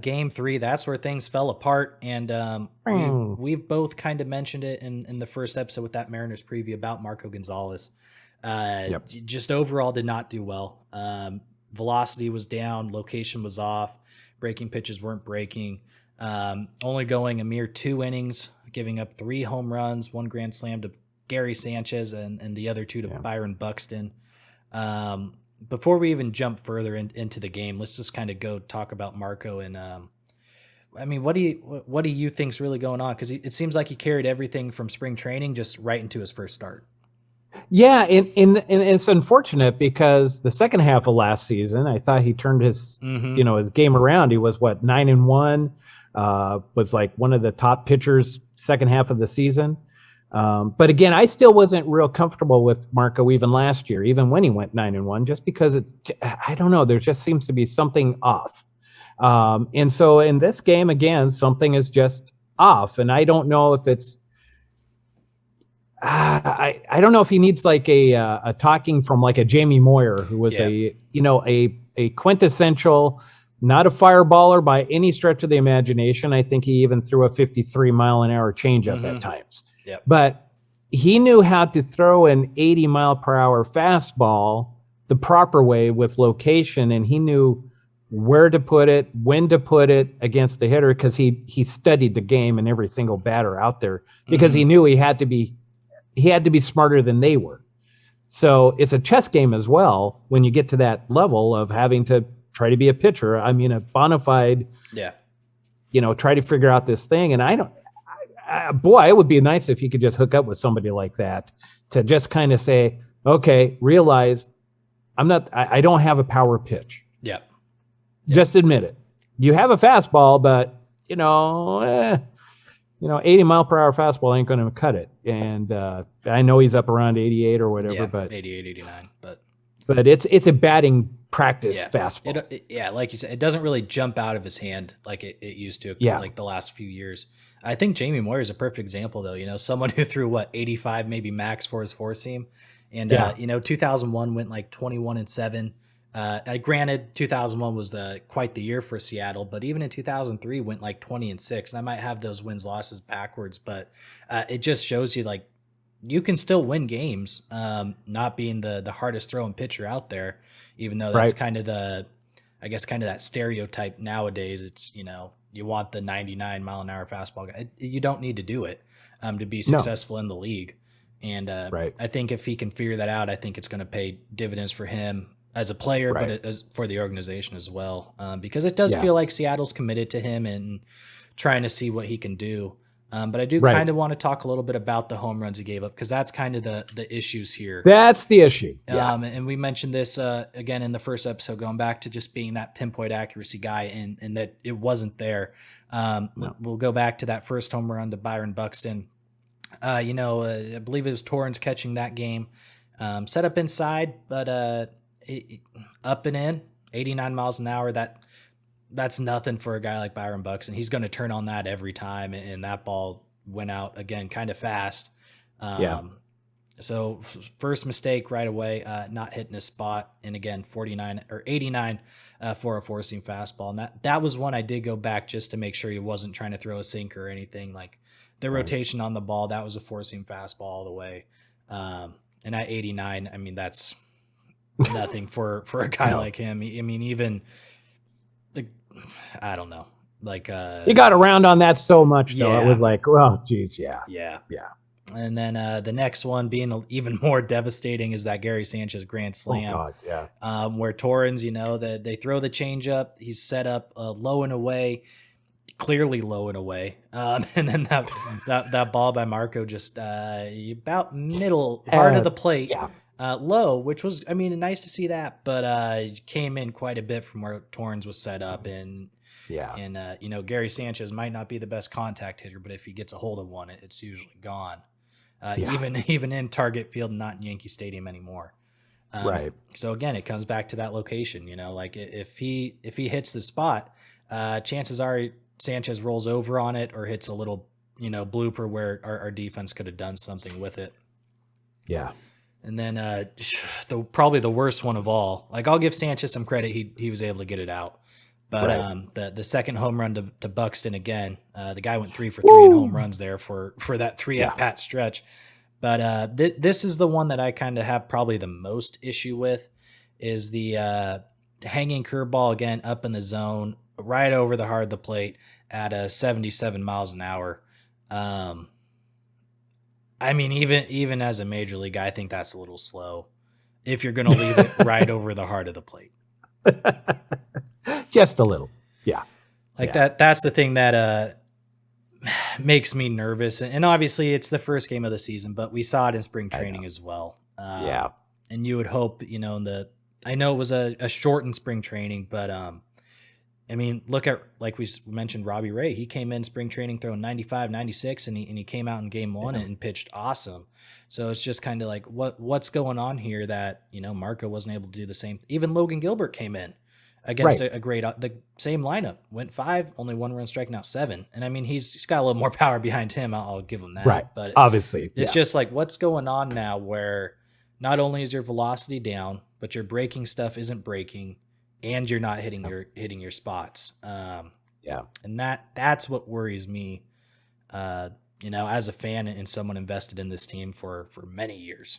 Game three, that's where things fell apart, and we've both kind of mentioned it in the first episode with that Mariners preview about Marco Gonzales. Yep. Just overall did not do well. Velocity was down, location was off, breaking pitches weren't breaking. Only going a mere 2 innings, giving up 3 home runs, 1 grand slam to Gary Sanchez, and the other 2 to Byron Buxton. Before we even jump further into the game, let's just kind of go talk about Marco. And I mean, what do you think's really going on? Because it seems like he carried everything from spring training just right into his first start. Yeah, and it's unfortunate because the second half of last season, I thought he turned his his game around. He was 9-1, was like one of the top pitchers second half of the season. But again, I still wasn't real comfortable with Marco even last year, even when he went 9-1, just because I don't know, there just seems to be something off. And so in this game, again, something is just off. And I don't know if it's, I don't know if he needs like a talking from like a Jamie Moyer, who was a quintessential, not a fireballer by any stretch of the imagination. I think he even threw a 53-mile-an-hour changeup at times. Yep. But he knew how to throw an 80-mile-per-hour fastball the proper way with location, and he knew where to put it, when to put it against the hitter, because he studied the game and every single batter out there, because he knew he had to be smarter than they were. So it's a chess game as well when you get to that level of having to try to be a pitcher. I mean, a bona fide, try to figure out this thing. And it would be nice if he could just hook up with somebody like that to just kind of say, okay, realize I don't have a power pitch. Yeah. Just admit it. You have a fastball, but 80-mile-per-hour fastball ain't going to cut it. And I know he's up around 88 or whatever, but 88, 89, but it's a batting practice fastball. Like you said, it doesn't really jump out of his hand like it used to, like the last few years. I think Jamie Moyer is a perfect example, though. Someone who threw 85 maybe max for his four seam, and 2001 went like 21-7. Granted, 2001 was quite the year for Seattle, but even in 2003 went like 20-6. And I might have those wins losses backwards, but it just shows you like you can still win games, not being the hardest throwing pitcher out there, even though that's kind of that stereotype nowadays. It's, you want the 99-mile-an-hour fastball guy. You don't need to do it to be successful in the league. And I think if he can figure that out, I think it's going to pay dividends for him as a player, but for the organization as well, because it does feel like Seattle's committed to him and trying to see what he can do. But I do kind of want to talk a little bit about the home runs he gave up, because that's kind of the issues here. That's the issue. And we mentioned this again in the first episode, going back to just being that pinpoint accuracy guy, and that it wasn't there. We'll go back to that first home run to Byron Buxton. I believe it was Torrens catching that game. Set up inside, but up and in, 89 miles an hour. That's nothing for a guy like Byron Buxton. He's going to turn on that every time, and that ball went out again kind of fast. So first mistake right away, not hitting his spot, and again 49 or 89 for a four seam fastball. And that was one I did go back just to make sure he wasn't trying to throw a sinker or anything. Like the rotation on the ball, that was a four seam fastball all the way. And at 89, I mean, that's nothing for a guy like him. I mean, even I don't know, like he got around on that so much though. It was like, well, geez, yeah. And then the next one being even more devastating is that Gary Sanchez grand slam. Where Torrens, they throw the changeup, he's set up low and away, clearly low and away, and then that ball by Marco just about middle part of the plate. Low, which was, I mean, nice to see that, but came in quite a bit from where Torrens was set up, and Gary Sanchez might not be the best contact hitter, but if he gets a hold of one, it's usually gone. Even in Target Field, not in Yankee Stadium anymore. So again, it comes back to that location. Like if he hits the spot, chances are Sanchez rolls over on it or hits a little blooper where our defense could have done something with it. And then probably the worst one of all, like I'll give Sanchez some credit. He was able to get it out. But the second home run to Buxton again, the guy went 3 for 3 in home runs there for that 3 at bat stretch. But this is the one that I kind of have probably the most issue with, is the hanging curveball again up in the zone, right over the heart of the plate at 77 miles an hour. I mean, even as a major league guy, I think that's a little slow if you're going to leave it right over the heart of the plate. Just a little. Yeah. Like that's the thing that makes me nervous. And obviously it's the first game of the season, but we saw it in spring training as well. And you would hope, I know it was a shortened spring training, but I mean, look at, like we mentioned, Robbie Ray. He came in spring training throwing 95, 96, and he came out in game one and pitched awesome. So it's just kind of like, what's going on here that, Marco wasn't able to do the same. Even Logan Gilbert came in against the same lineup, went 5, only 1 run, striking out 7. And I mean, he's got a little more power behind him. I'll give him that. Right. But obviously, it's just like, what's going on now where not only is your velocity down, but your breaking stuff isn't breaking, and you're not hitting your spots. And that's what worries me, as a fan and someone invested in this team for many years.